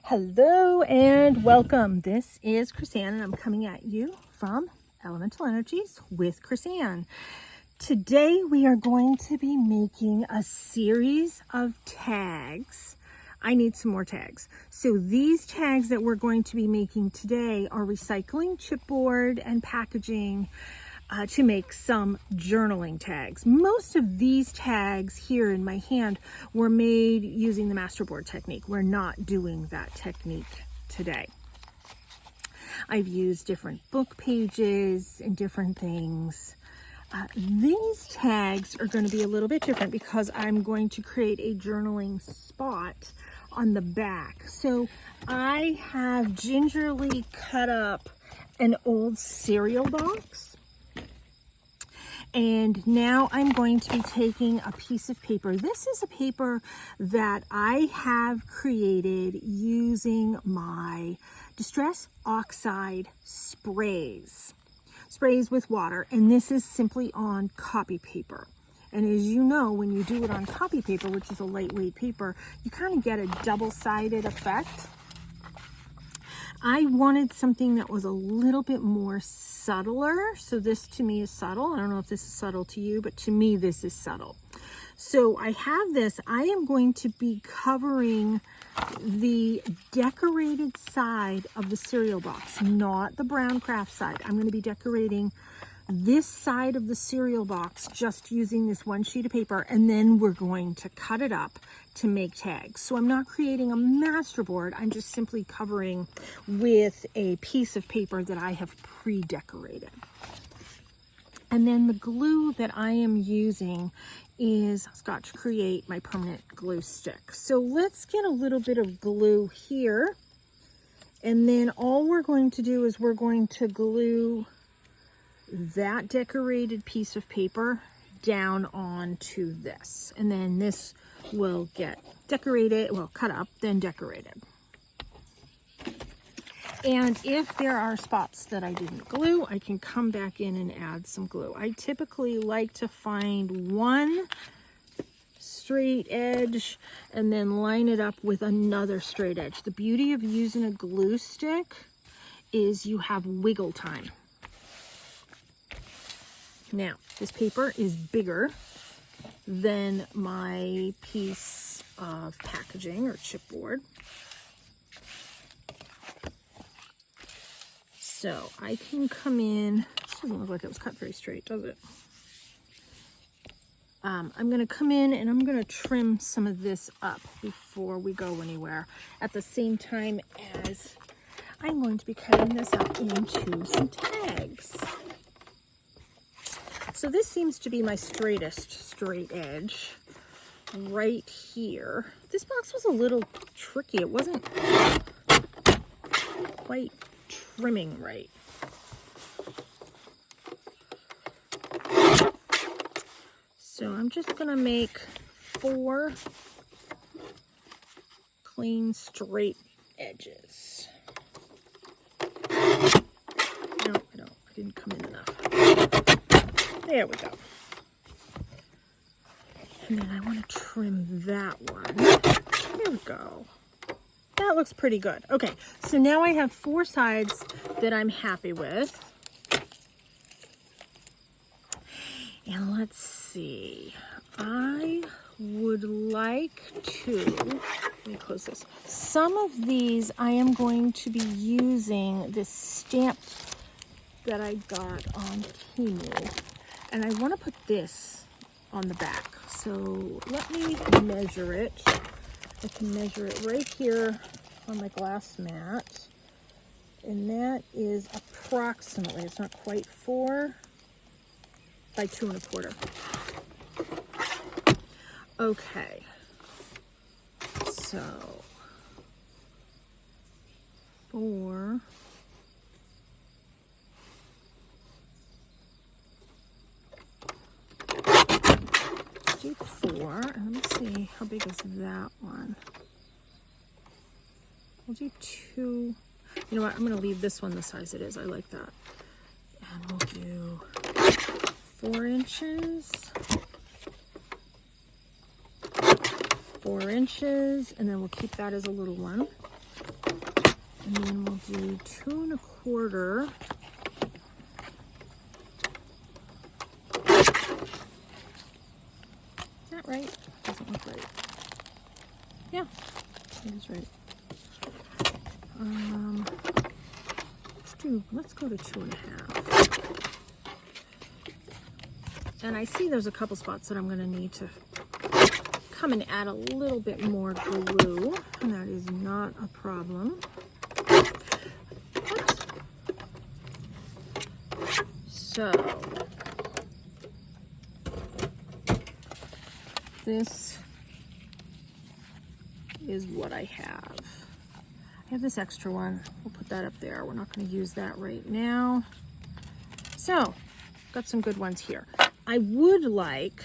Hello and welcome. This is Chrisanne and I'm coming at you from Elemental Energies with Chrisanne. Today we are going to be making a series of tags. I need some more tags. So these tags that we're going to be making today are recycling chipboard and packaging to make some journaling tags. Most of these tags here in my hand were made using the masterboard technique. We're not doing that technique today. I've used different book pages and different things. These tags are going to be a little bit different because I'm going to create a journaling spot on the back. So I have gingerly cut up an old cereal box. And now I'm going to be taking a piece of paper. This is a paper that I have created using my Distress Oxide sprays with water. And this is simply on copy paper. And as you know, when you do it on copy paper, which is a lightweight paper, you kind of get a double-sided effect. I wanted something that was a little bit more subtler. So this to me is subtle. I don't know if this is subtle to you, but to me this is subtle. So I have this. I am going to be covering the decorated side of the cereal box, not the brown craft side. I'm going to be decorating this side of the cereal box just using this one sheet of paper, and then we're going to cut it up to make tags. So I'm not creating a masterboard, I'm just simply covering with a piece of paper that I have pre-decorated. And then the glue that I am using is Scotch Create, my permanent glue stick. So let's get a little bit of glue here, and then all we're going to do is we're going to glue that decorated piece of paper down onto this, and then this will get decorated, well, cut up, then decorated. And if there are spots that I didn't glue, I can come back in and add some glue. I typically like to find one straight edge and then line it up with another straight edge. The beauty of using a glue stick is you have wiggle time. Now, this paper is bigger than my piece of packaging or chipboard. So I can come in, this doesn't look like it was cut very straight, does it? I'm going to come in and I'm going to trim some of this up before we go anywhere, at the same time as I'm going to be cutting this up into some tags. So this seems to be my straightest straight edge right here. This box was a little tricky. It wasn't quite trimming right. So I'm just going to make 4 clean straight edges. No, I didn't come in enough. There we go. And then I want to trim that one. There we go. That looks pretty good. Okay, so now I have 4 sides that I'm happy with. And let's see. I would like to, let me close this. Some of these I am going to be using this stamp that I got on Temu. And I want to put this on the back. So let me measure it. I can measure it right here on my glass mat. And that is approximately, it's not quite 4 by 2 1/4. Okay. So 4. Do 4, and let me see, how big is that one? We'll do 2. You know what, I'm going to leave this one the size it is. I like that. And we'll do 4 inches, 4 inches, and then we'll keep that as a little one. And then we'll do 2 1/4. Is that right? Doesn't look right. Yeah, it is right. Let's go to 2 1/2. And I see there's a couple spots that I'm going to need to come and add a little bit more glue, and that is not a problem. So this is what I have. I have this extra one. We'll put that up there. We're not going to use that right now. So, got some good ones here. I would like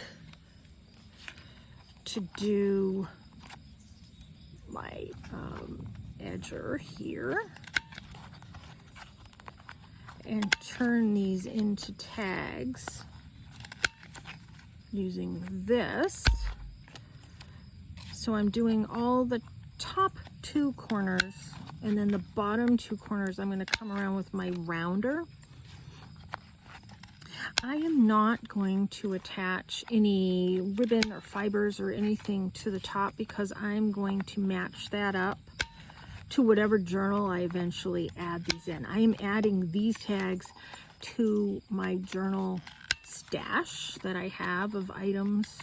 to do my edger here and turn these into tags using this. So I'm doing all the top 2 corners, and then the bottom 2 corners I'm going to come around with my rounder. I am not going to attach any ribbon or fibers or anything to the top because I'm going to match that up to whatever journal I eventually add these in. I am adding these tags to my journal stash that I have of items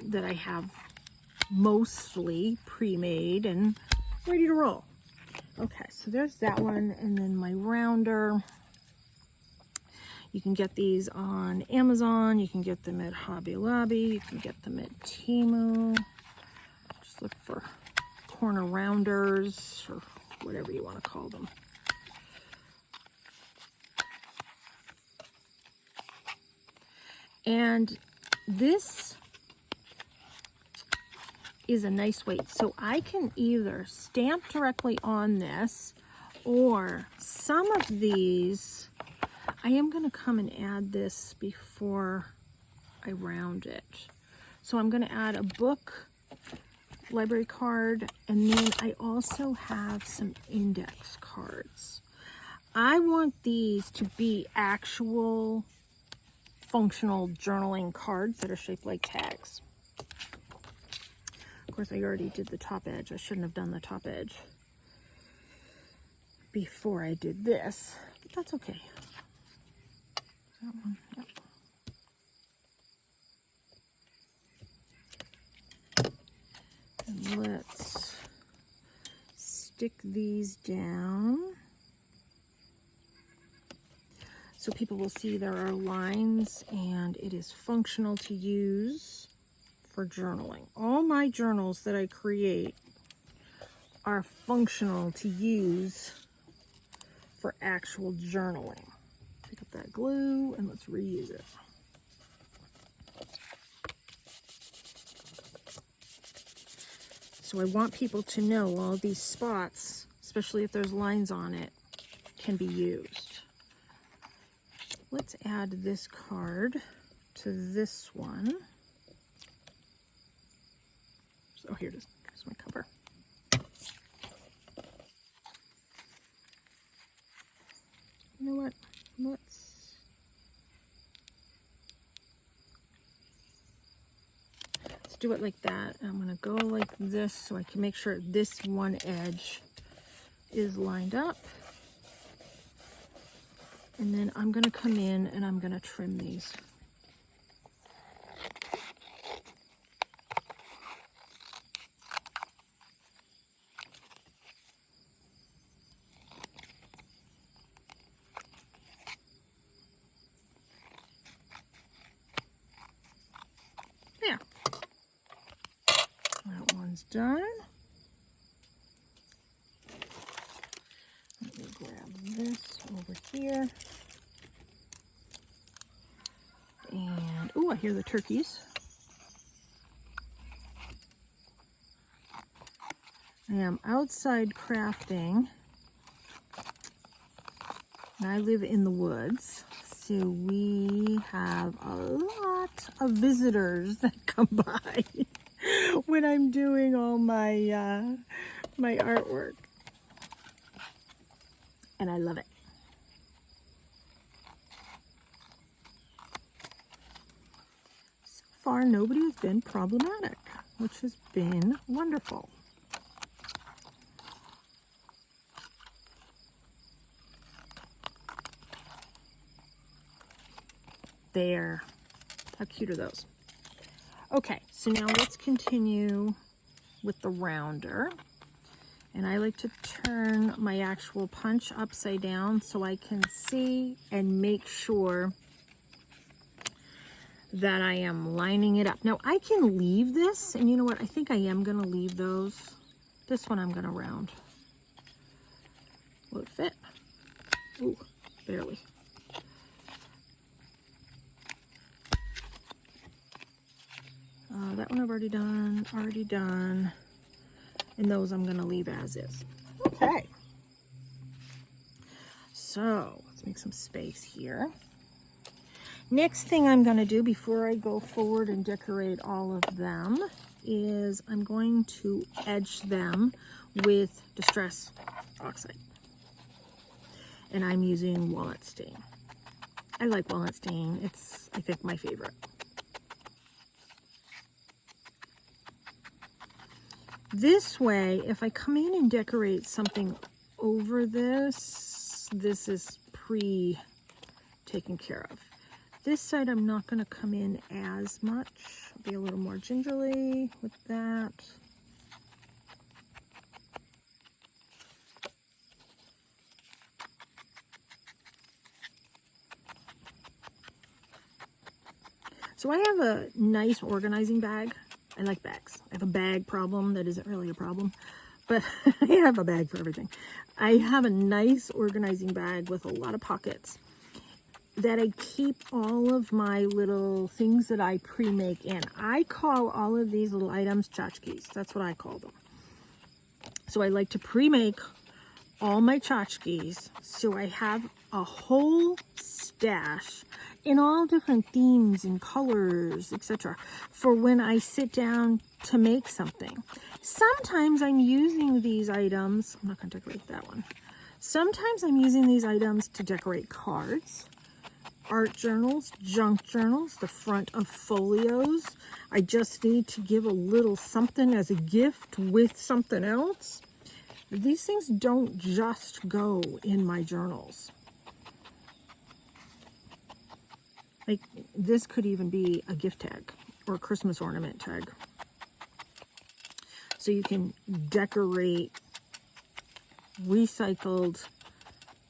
that I have mostly pre-made and ready to roll. Okay, so there's that one, and then my rounder. You can get these on Amazon, you can get them at Hobby Lobby, you can get them at Temu. Just look for corner rounders or whatever you want to call them. And this is a nice weight. So I can either stamp directly on this, or some of these, I am going to come and add this before I round it. So I'm going to add a book, library card, and then I also have some index cards. I want these to be actual functional journaling cards that are shaped like tags. Of course, I already did the top edge. I shouldn't have done the top edge before I did this, but that's okay. That one, yep. And let's stick these down so people will see there are lines and it is functional to use for journaling. All my journals that I create are functional to use for actual journaling. Pick up that glue and let's reuse it. So I want people to know all these spots, especially if there's lines on it, can be used. Let's add this card to this one. Oh, here it is. Here's my cover. You know what? Let's do it like that. I'm going to go like this so I can make sure this one edge is lined up. And then I'm going to come in and I'm going to trim these. There. That one's done. Let me grab this over here. And, oh, I hear the turkeys. I am outside crafting. And I live in the woods. So we have a lot of visitors that come by when I'm doing all my my artwork. and I love it. So far, nobody has been problematic, which has been wonderful. There. How cute are those? Okay, so now let's continue with the rounder. And I like to turn my actual punch upside down so I can see and make sure that I am lining it up. Now I can leave this, and you know what? I think I am gonna leave those. This one I'm gonna round. Will it fit? Ooh, barely. That one I've already done. And those I'm gonna leave as is. Okay. So let's make some space here. Next thing I'm gonna do before I go forward and decorate all of them is I'm going to edge them with Distress Oxide. And I'm using walnut stain. I like walnut stain. It's, I think, my favorite. This way, if I come in and decorate something over this, this is pre-taken care of. This side I'm not going to come in as much. I'll be a little more gingerly with that. So I have a nice organizing bag. I like bags. I have a bag problem that isn't really a problem, but I have a bag for everything. I have a nice organizing bag with a lot of pockets that I keep all of my little things that I pre-make in. I call all of these little items tchotchkes. That's what I call them. So I like to pre-make all my tchotchkes, so I have a whole stash in all different themes and colors, etc., for when I sit down to make something. Sometimes I'm using these items, I'm not going to decorate that one. Sometimes I'm using these items to decorate cards, art journals, junk journals, the front of folios. I just need to give a little something as a gift with something else. These things don't just go in my journals. Like, this could even be a gift tag or a Christmas ornament tag. So you can decorate recycled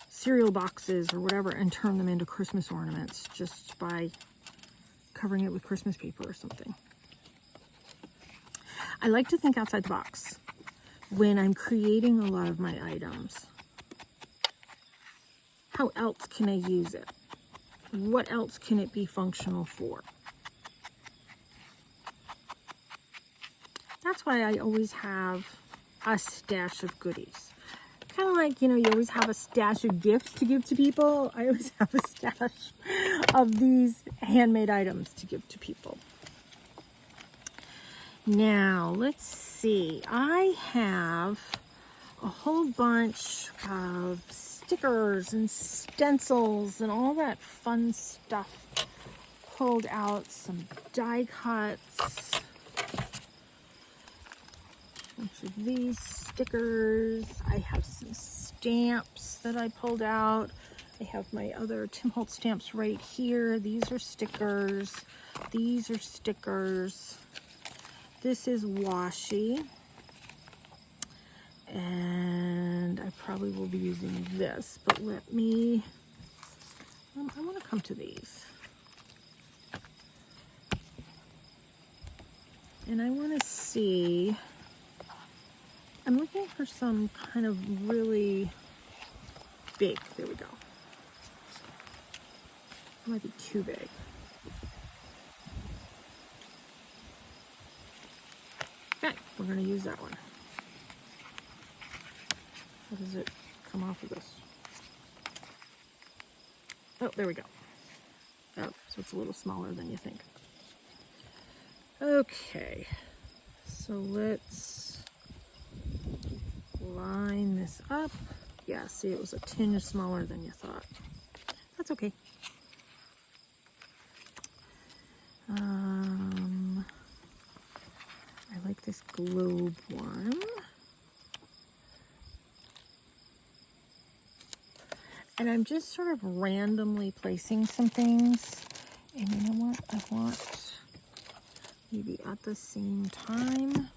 cereal boxes or whatever and turn them into Christmas ornaments just by covering it with Christmas paper or something. I like to think outside the box when I'm creating a lot of my items. How else can I use it? What else can it be functional for? That's why I always have a stash of goodies. Kind of like, you know, you always have a stash of gifts to give to people. I always have a stash of these handmade items to give to people. Now, let's see. I have a whole bunch of stickers and stencils and all that fun stuff pulled out. Some die cuts. A bunch of these stickers. I have some stamps that I pulled out. I have my other Tim Holtz stamps right here. These are stickers. These are stickers. This is washi. And I probably will be using this, but let me, I want to come to these. And I want to see, I'm looking for some kind of really big, there we go. It might be too big. Okay, we're going to use that one. How does it come off of this? Oh, there we go. Oh, so it's a little smaller than you think. Okay, so let's line this up. Yeah, see, it was a tinge smaller than you thought. That's okay. I like this globe one. And I'm just sort of randomly placing some things. And you know what? I want maybe at the same time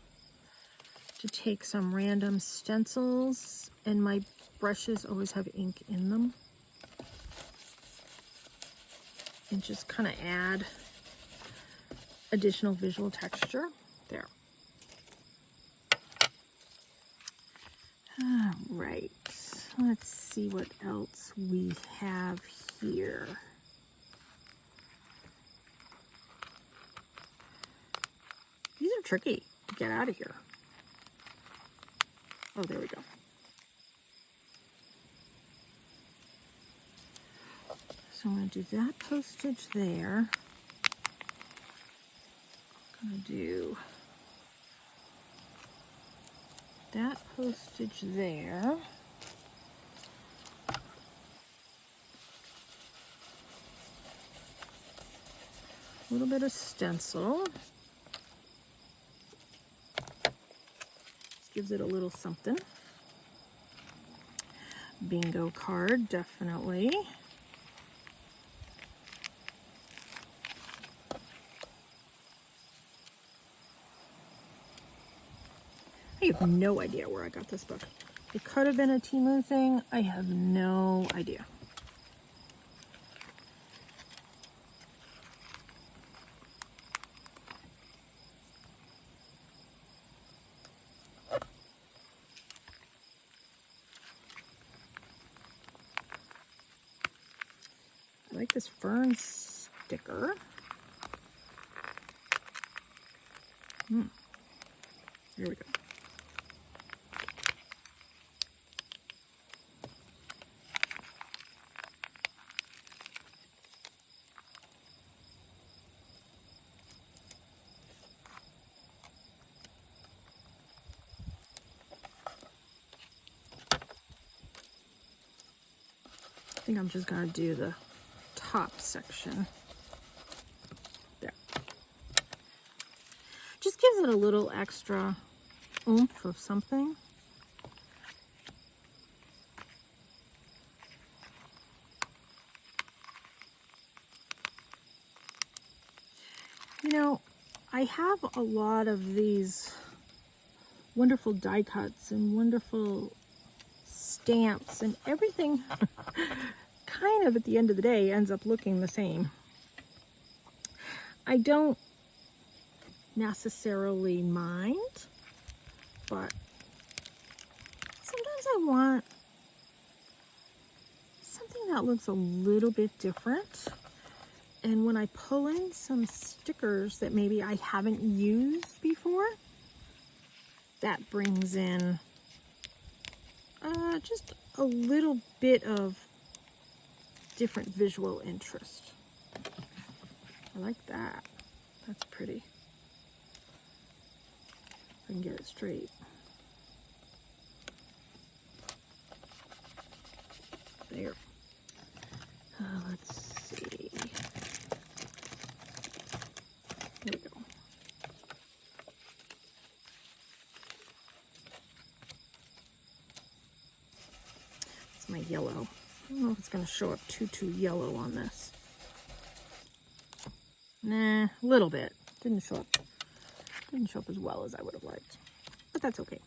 to take some random stencils, and my brushes always have ink in them, and just kind of add additional visual texture there. All right, let's see what else we have here. These are tricky to get out of here. Oh, there we go. So I'm going to do that postage there. I'm going to do that postage there. A little bit of stencil. This gives it a little something. Bingo card, definitely. I have no idea where I got this book. It could have been a Temu thing. I have no idea. I like this fern sticker. Here we go. I think I'm just going to do the top section there. Just gives it a little extra oomph of something. You know, I have a lot of these wonderful die cuts and wonderful stamps, and everything kind of at the end of the day ends up looking the same. I don't necessarily mind, but sometimes I want something that looks a little bit different. And when I pull in some stickers that maybe I haven't used before, that brings in just a little bit of different visual interest. I like that. That's pretty. If I can get it straight. There. Let's see. There we go. It's my yellow. I don't know if it's going to show up too yellow on this. Nah, a little bit. Didn't show up as well as I would have liked. But that's okay.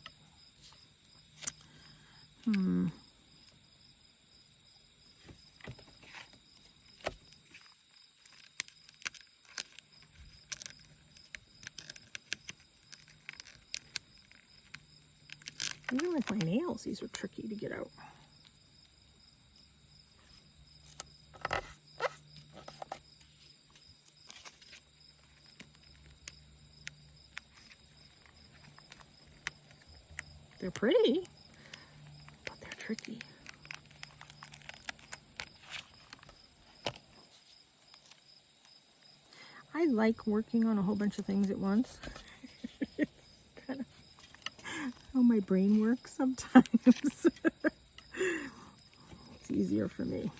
Even with my nails, these are tricky to get out. They're pretty, but they're tricky. I like working on a whole bunch of things at once. It's kind of how my brain works sometimes. easier for me.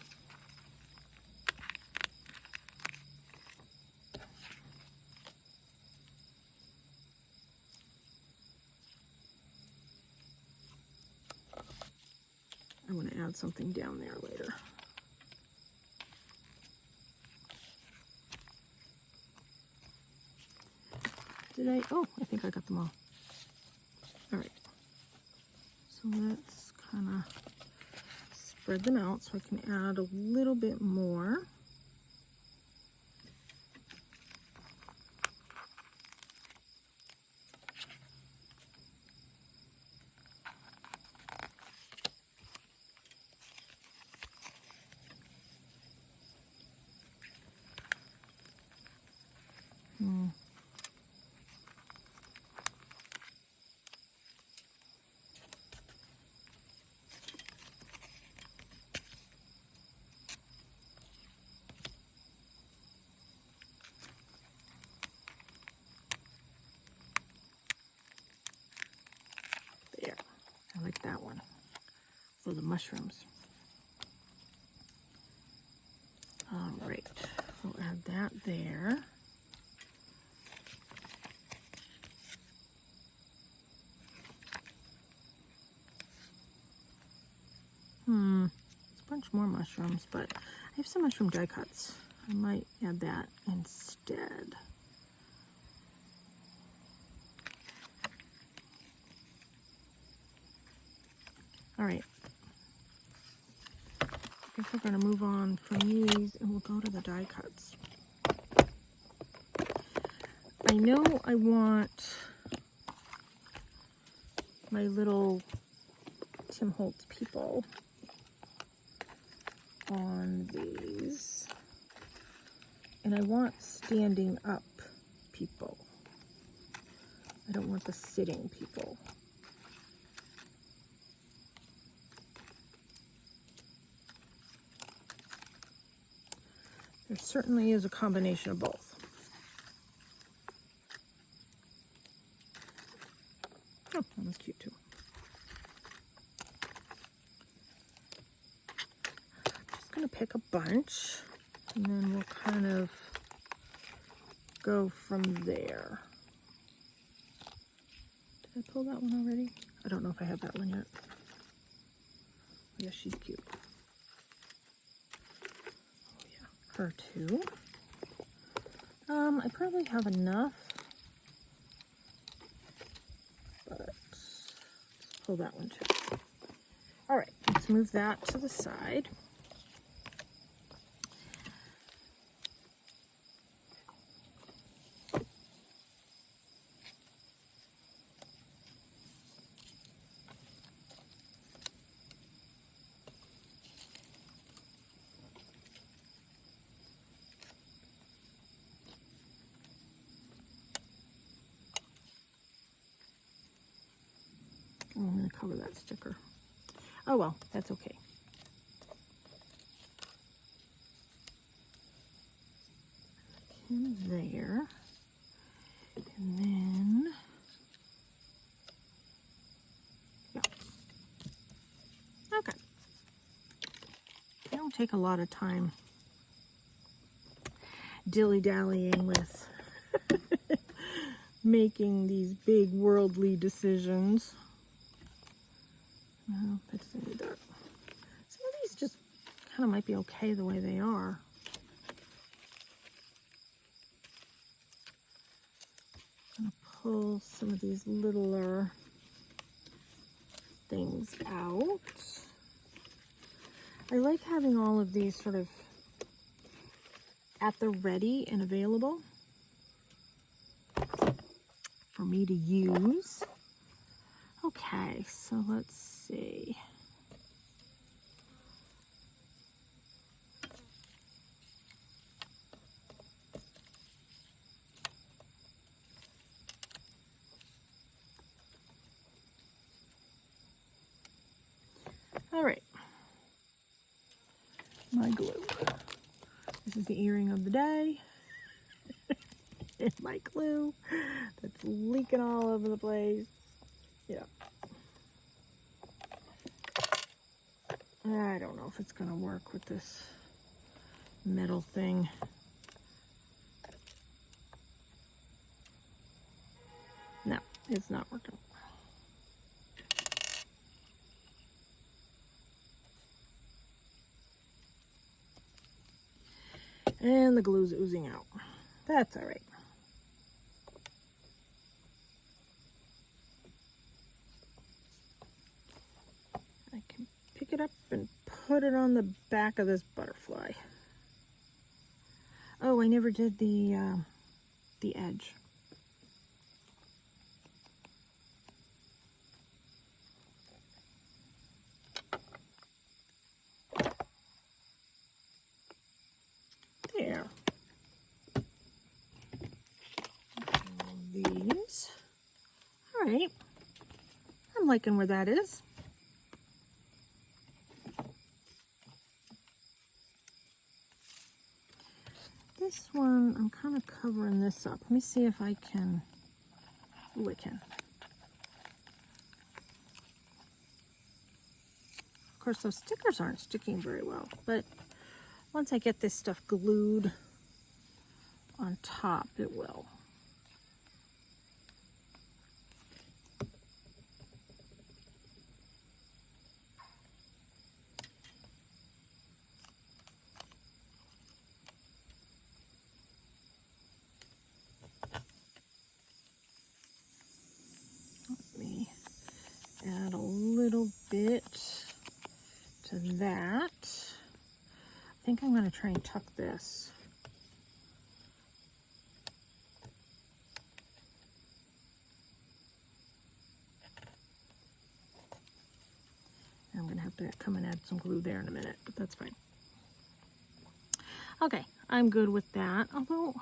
I want to add something down there later. Oh, I think I got them all. All right. So let's kind of spread them out so I can add a little bit more. There, I like that one for the mushrooms. All right, we'll add that there. It's a bunch more mushrooms, but I have some mushroom die cuts. I might add that instead. All right. I think we're going to move on from these and we'll go to the die cuts. I know I want my little Tim Holtz people on these, and I want standing up people. I don't want the sitting people. There certainly is a combination of both. Oh, that was cute too. Just gonna pick a bunch and then we'll kind of go from there. Did I pull that one already? I don't know if I have that one yet. Yeah, she's cute. Oh yeah, her too. I probably have enough, but let's pull that one too. All right, let's move that to the side. Oh, I'm going to cover that sticker. Oh well, that's okay. In there. And then, yeah. Okay. I don't take a lot of time dilly-dallying with making these big worldly decisions. No, that doesn't need that. Some of these just kind of might be okay the way they are. I'm going to pull some of these littler things out. I like having all of these sort of at the ready and available for me to use. Okay, so let's see. All right, my glue. This is the earring of the day. And my glue that's leaking all over the place. Yeah. I don't know if it's going to work with this metal thing. No, it's not working. And the glue's oozing out. That's all right. I can pick it up and put it on the back of this butterfly. Oh, I never did the edge. There. These. All right. I'm liking where that is. This one, I'm kind of covering this up. Let me see if I can. Ooh, I can. Of course, those stickers aren't sticking very well, but once I get this stuff glued on top, it will. Let me add a little bit to that. I think I'm going to try and tuck this. I'm going to have to come and add some glue there in a minute, but that's fine. Okay, I'm good with that. Although,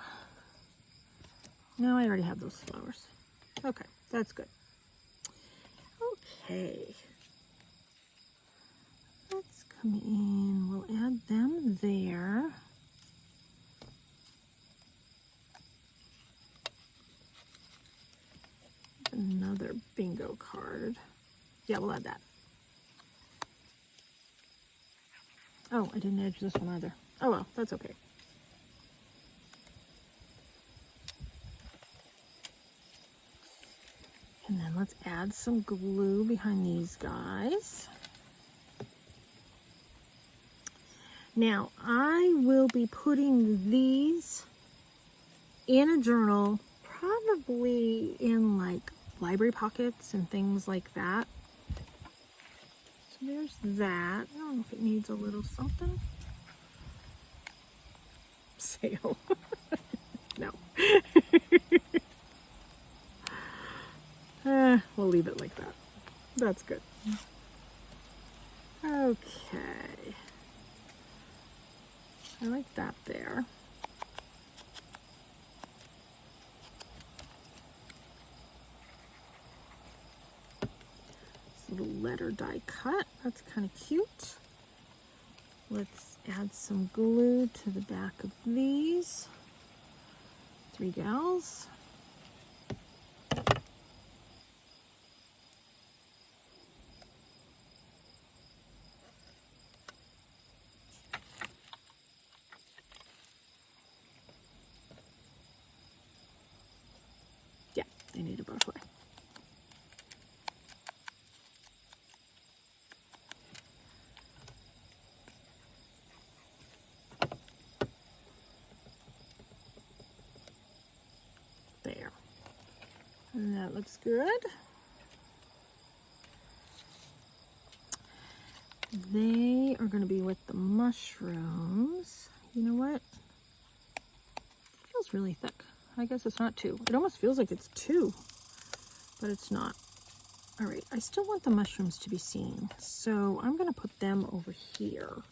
no, I already have those flowers. Okay, that's good. Okay. Let's come in. We'll add them there. Another bingo card. Yeah, we'll add that. Oh, I didn't edge this one either. Oh well, that's okay. And then let's add some glue behind these guys. Now, I will be putting these in a journal, probably in like library pockets and things like that. So there's that. I don't know if it needs a little something. Sale. No. We'll leave it like that. That's good. Okay. I like that there. This little letter die cut. That's kind of cute. Let's add some glue to the back of these. 3 gals. Yeah, they need a butterfly. There. And that looks good. They are going to be with the mushrooms. You know what? It feels really thick. I guess it's not 2. It almost feels like it's 2, but it's not. All right, I still want the mushrooms to be seen, so I'm going to put them over here.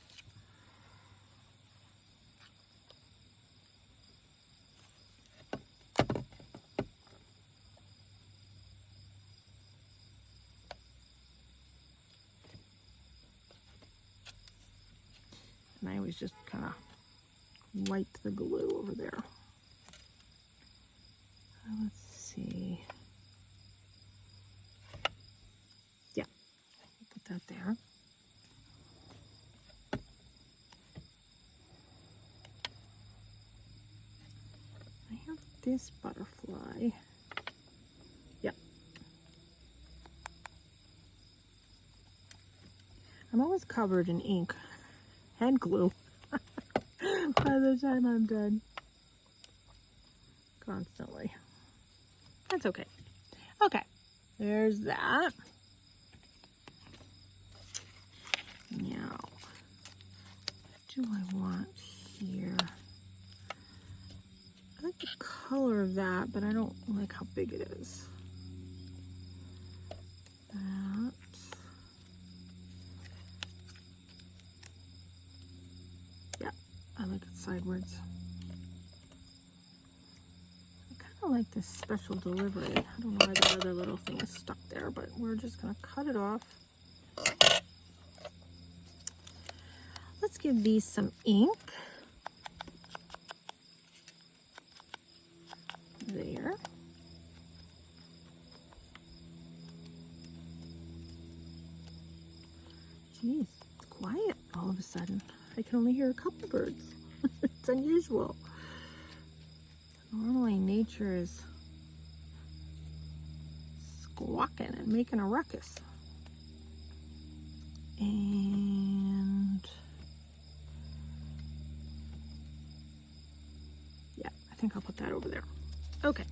And I always just kind of wipe the glue over there. Let's see. Yeah, put that there. this butterfly. Yep. I'm always covered in ink and glue by the time I'm done. Constantly. That's okay. Okay, there's that. Now, what do I want here? I like the color of that, but I don't like how big it is. That. Yeah, I like it sideways. I kind of like this special delivery. I don't know why the other little thing is stuck there, but we're just going to cut it off. Let's give these some ink. There. Jeez, it's quiet all of a sudden. I can only hear a couple birds. It's unusual. Normally nature is squawking and making a ruckus. And yeah, I think I'll put that over there. Okay,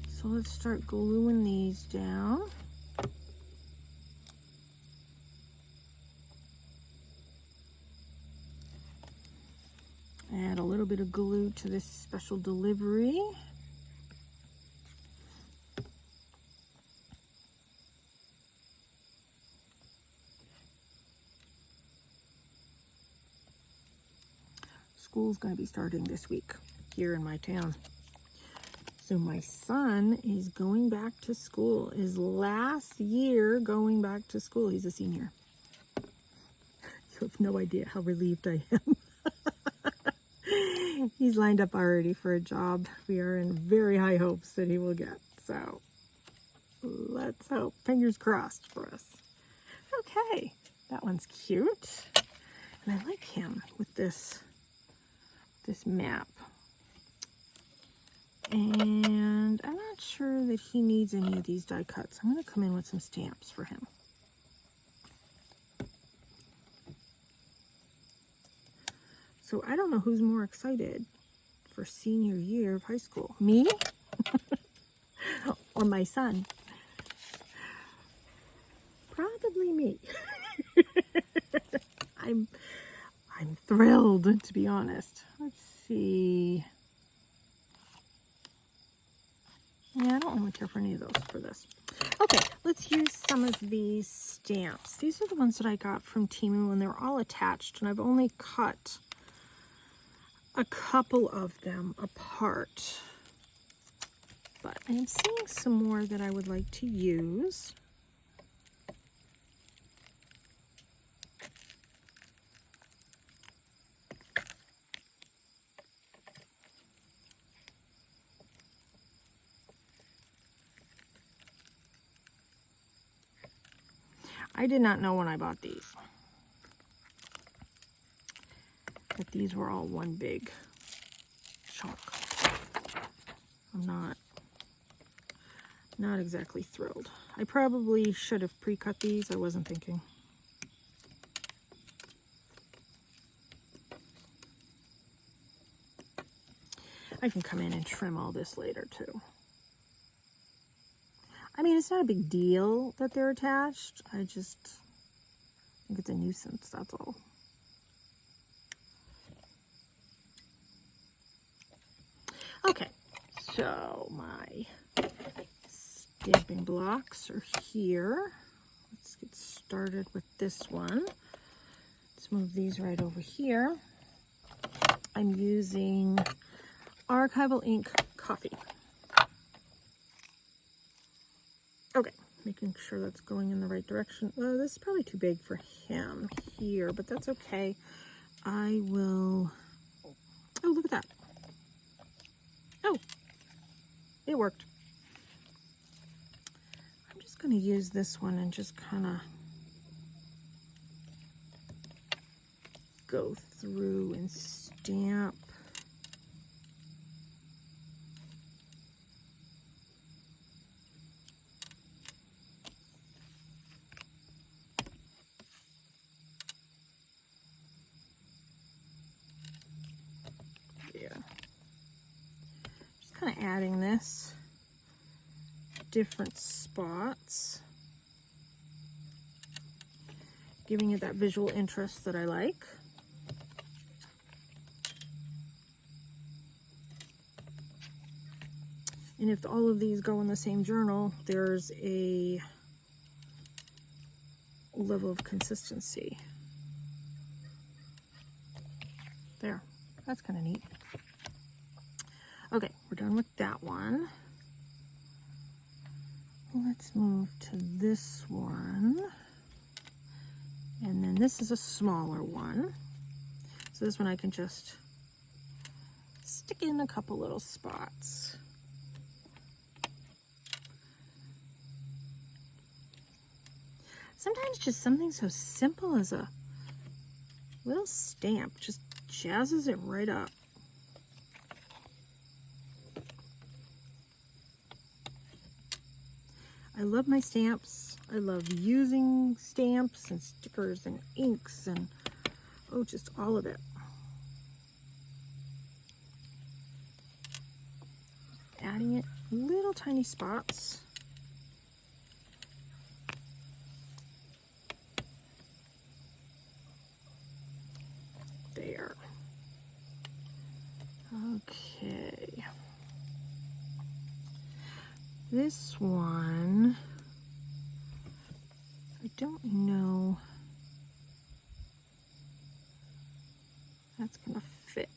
so let's start gluing these down. Add a little bit of glue to this special delivery. School's going to be starting this week here in my town. So my son is going back to school. His last year going back to school. He's a senior. You have no idea how relieved I am. He's lined up already for a job we are in very high hopes that he will get. So let's hope. Fingers crossed for us. Okay, that one's cute. And I like him with this map. And I'm not sure that he needs any of these die cuts. I'm going to come in with some stamps for him. So I don't know who's more excited for senior year of high school. Me or my son? Probably me. I'm thrilled, to be honest. Let's see. Yeah, I don't really care for any of those for this. Okay, let's use some of these stamps. These are the ones that I got from Temu, and they're all attached, and I've only cut a couple of them apart. But I am seeing some more that I would like to use. I did not know when I bought these that these were all one big chunk. I'm not exactly thrilled. I probably should have pre-cut these. I wasn't thinking. I can come in and trim all this later too. I mean, it's not a big deal that they're attached. I just think it's a nuisance, that's all. Okay, so my stamping blocks are here. Let's get started with this one. Let's move these right over here. I'm using Archival Ink Coffee. Okay, making sure that's going in the right direction. This is probably too big for him here, but that's okay. I will... Oh, look at that. Oh, it worked. I'm just going to use this one and just kind of go through and stamp adding this different spots, giving it that visual interest that I like. And if all of these go in the same journal, there's a level of consistency. There, that's kind of neat. Okay, we're done with that one. Let's move to this one. And then this is a smaller one. So this one I can just stick in a couple little spots. Sometimes just something so simple as a little stamp just jazzes it right up. I love my stamps. I love using stamps and stickers and inks and, oh, just all of it. Adding it little tiny spots. There. Okay. This one, I don't know. That's gonna fit.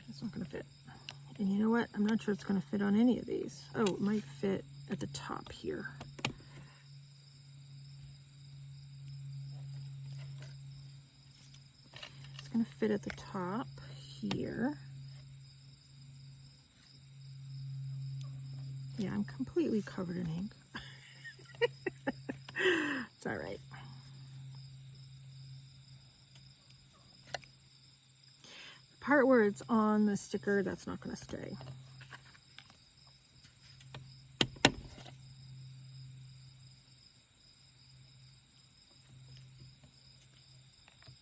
That's not gonna fit. And you know what? I'm not sure it's gonna fit on any of these. Oh, it might fit at the top here. It's gonna fit at the top here. Yeah, I'm completely covered in ink. It's all right. The part where it's on the sticker, that's not gonna stay.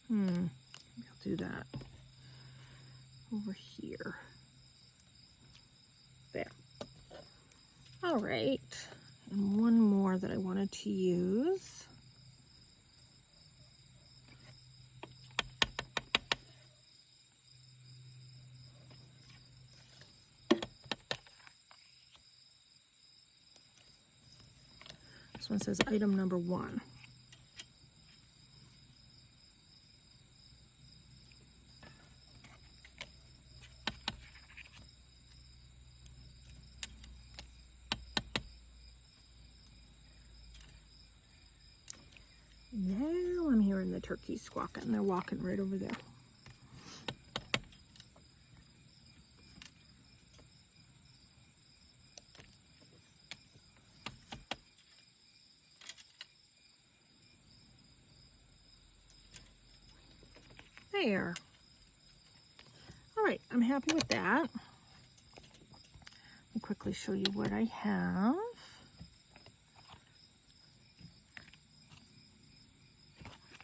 Maybe I'll do that over here. There. All right, and one more that I wanted to use. This one says item number 1. Now I'm hearing the turkeys squawking. They're walking right over there. There. All right, I'm happy with that. Let me quickly show you what I have.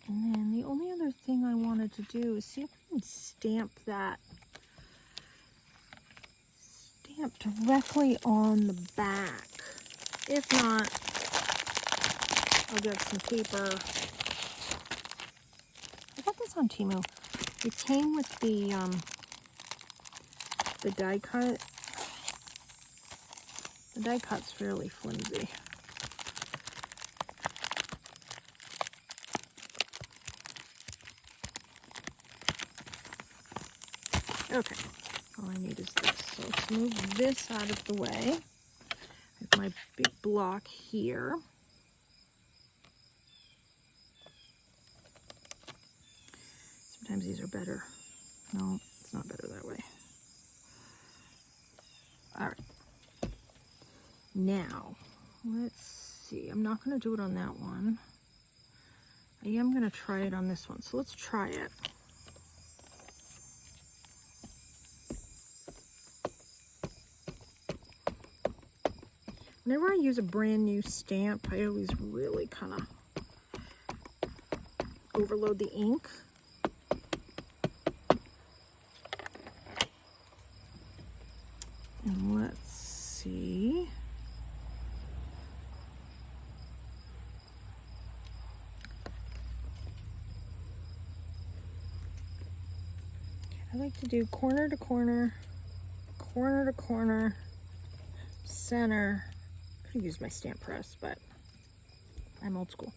And then the only other thing I wanted to do is see if I can stamp that. Stamp directly on the back. If not, I'll get some paper. I got this on Temu. It came with the die cut. The die cut's fairly flimsy. Okay, all I need is this. So let's move this out of the way. I have my big block here. Sometimes these are better. No, it's not better that way. All right. Now, let's see. I'm not going to do it on that one. I am going to try it on this one. So let's try it. Whenever I use a brand new stamp, I always really kind of overload the ink. And let's see. I like to do corner to corner, corner to corner, center. Could have used my stamp press, but I'm old school.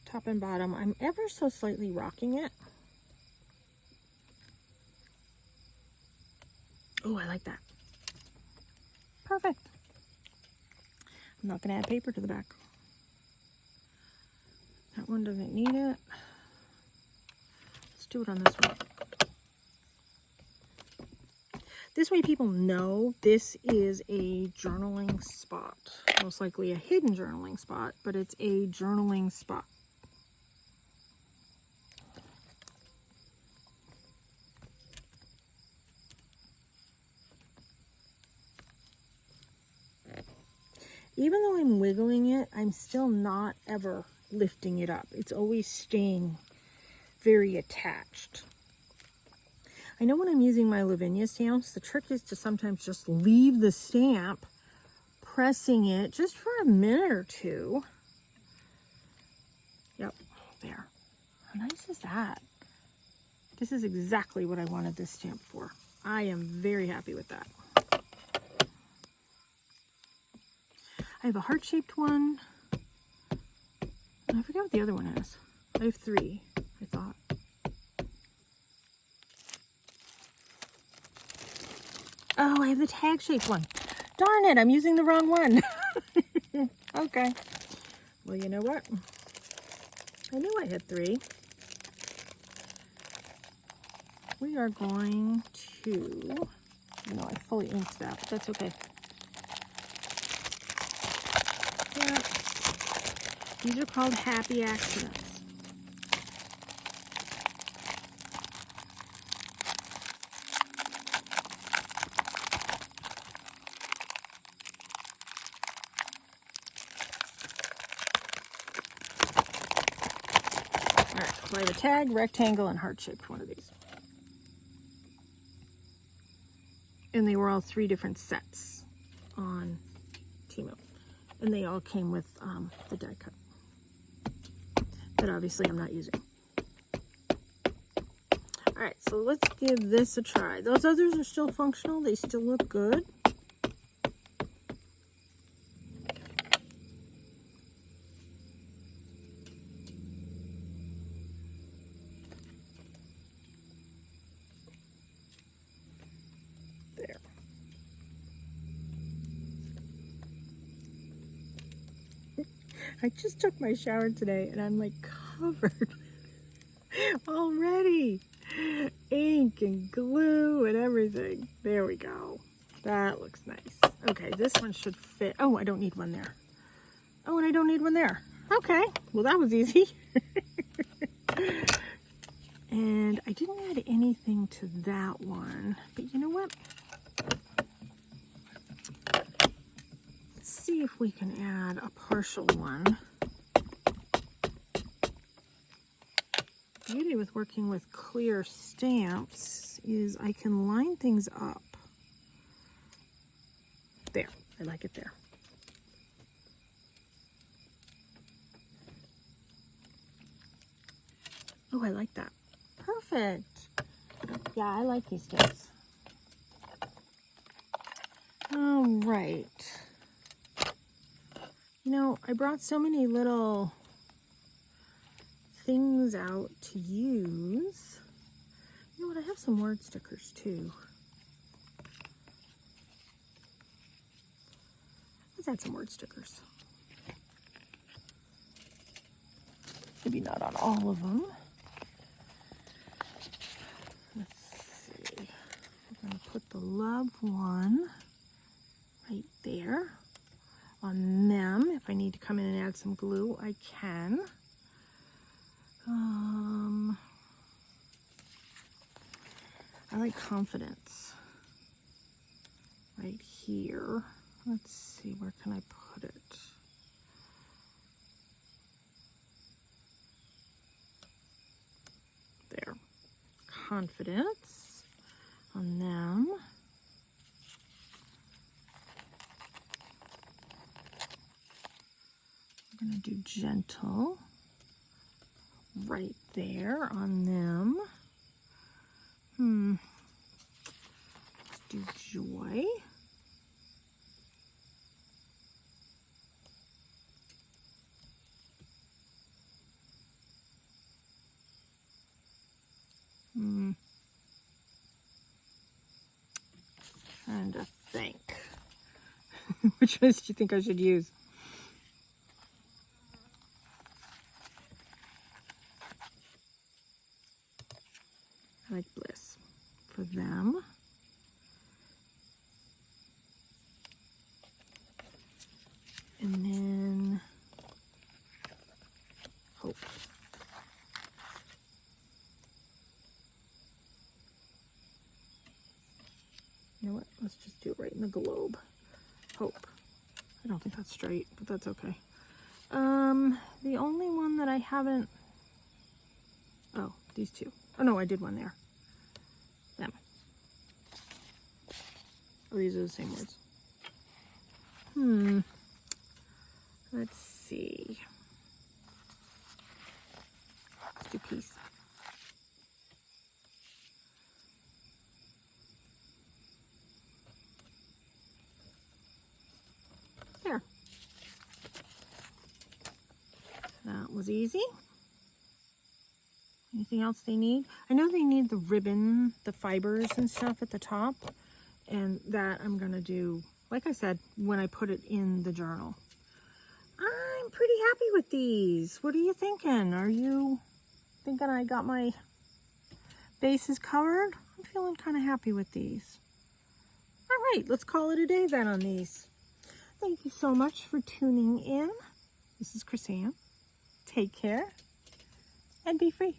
Top and bottom. I'm ever so slightly rocking it. Oh, I like that. Perfect. I'm not going to add paper to the back. That one doesn't need it. Let's do it on this one. This way people know this is a journaling spot. Most likely a hidden journaling spot, but it's a journaling spot. Even though I'm wiggling it, I'm still not ever lifting it up. It's always staying very attached. I know when I'm using my Lavinia stamps, the trick is to sometimes just leave the stamp, pressing it just for a minute or two. Yep, there. How nice is that? This is exactly what I wanted this stamp for. I am very happy with that. I have a heart-shaped one. And I forget what the other one is. I have 3, I thought. Oh, I have the tag-shaped one. Darn it, I'm using the wrong one. Okay. Well, you know what? I knew I had 3. We are going to... No, I fully inked that, but that's okay. Yeah. These are called happy accidents. All right, so I have a tag, rectangle, and heart-shaped one of these. And they were all 3 different sets on Temu. And they all came with the die cut. That obviously I'm not using. All right, so let's give this a try. Those others are still functional. They still look good. There. I just took my shower today and I'm like covered already. Ink and glue and everything. There we go. That looks nice. Okay, this one should fit. Oh, I don't need one there. Oh, and I don't need one there. Okay, well that was easy. And I didn't add anything to that one. But you know what? Let's see if we can add a partial one. The beauty with working with clear stamps is I can line things up. There, I like it there. Oh, I like that. Perfect. Yeah, I like these stamps. All right. You know, I brought so many little things out to use. You know what? I have some word stickers too. Let's add some word stickers. Maybe not on all of them. Let's see. We're going to put the love one right there on them. If I need to come in and add some glue, I can. I like confidence right here. Let's see, where can I put it? confidence on them. I'm going to do gentle right there on them. Let's do joy. Trying to think. Which ones do you think I should use? I like bliss for them. And then hope. You know what? Let's just do it right in the globe. Hope. I don't think that's straight, but that's okay. The only one that I haven't... Oh, these two. Oh no, I did one there. Them. Oh, these are the same words. Let's see. Let's do peace. There. That was easy. Anything else they need? I know they need the ribbon, the fibers and stuff at the top. And that I'm going to do, like I said, when I put it in the journal. I'm pretty happy with these. What are you thinking? Are you thinking I got my bases covered? I'm feeling kind of happy with these. All right, let's call it a day then on these. Thank you so much for tuning in. This is Chris Ann. Take care and be free.